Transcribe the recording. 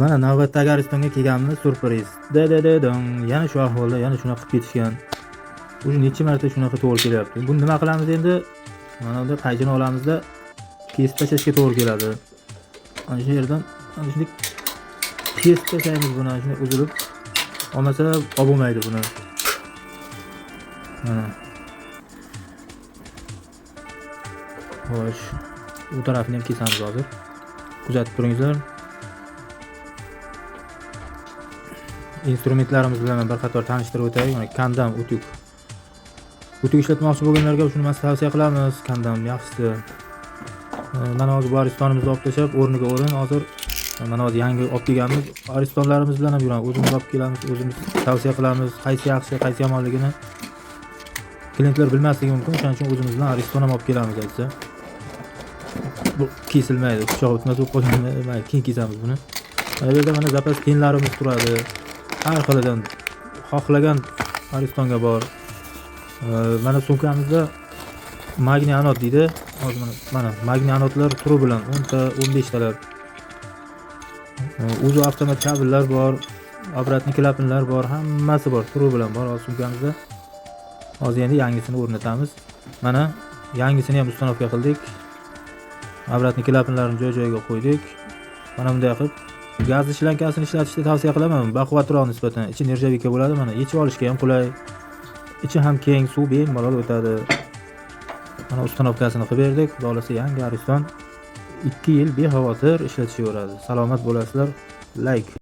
Mana navbatdagi Aristonga kelganmiz, surpriz. Dadadadang, yana shu ahvolda, yana shunaqa qilib ketishgan. Уже necha marta shunaqa to'g'ri kelyapti. Buni nima qilamiz endi? Mana bunda payjini olamizda kesib tashlashga to'g'ri keladi. Mana shu yerdan mana shunday kesib tashlaymiz buni, shunday uzilib. Olmasa olmaydi buni. Mana. Xo'sh, bu tarafini ham kesamiz hozir. Kuzatib turingizlar. Instrumentlarimiz bilan bir qator tanishtirib o'tay. Mana kandam utuk. Utuk ishlatmoqchi bo'lganlarga shuni men tavsiya qilamiz. Kandam yaxshisi. Mana hozir bu aristonimizni olib tashlab, o'rniga o'rin hozir mana hozir yangi olib kelganmiz. Aristonlarimiz bilan ham yuramiz. O'zimiz olib kelamiz, o'zimiz tavsiya qilamiz. Qaysi yaxshi, qaysi yomonligini klientlar bilmasligi mumkin. Shuning uchun o'zimiz bilan ariston ham olib kelamiz aytsa. Bu kesilmaydi, pichoq o'tmas bo'lib qolmaydi. Keyin kesamiz buni. Mana bu yerda mana zapas penlarimiz turadi. Har xilidan xohlagan aristonga bor. Mana sumkamizda magniy anod deydi. Hozir mana magniy anodlar turi bilan 10 ta, 15 talar. O'zi avtomat kabellar bor, obratni klapanlar bor, hammasi bor, turi bilan bor hozir sumkamizda. Hozir endi yangisini o'rnatamiz. Mana yangisini ham ustanovka qildik. Obratni klapanlarini joy-joyiga qo'ydik. Mana bunday qilib gaz ishlankasini ishlatishni tavsiya qilaman. Baquvvatroq nisbatan. Ichi nержавейка bo'ladi, mana yechib olishga ham qulay. Ichi ham keng, suv bemalol o'tadi. Mana ustanovkasini qilib berdik. Xudo xolasa yangi Ariston 2 yil bexavotir ishlashaveradi. Salomat bo'lasizlar. Like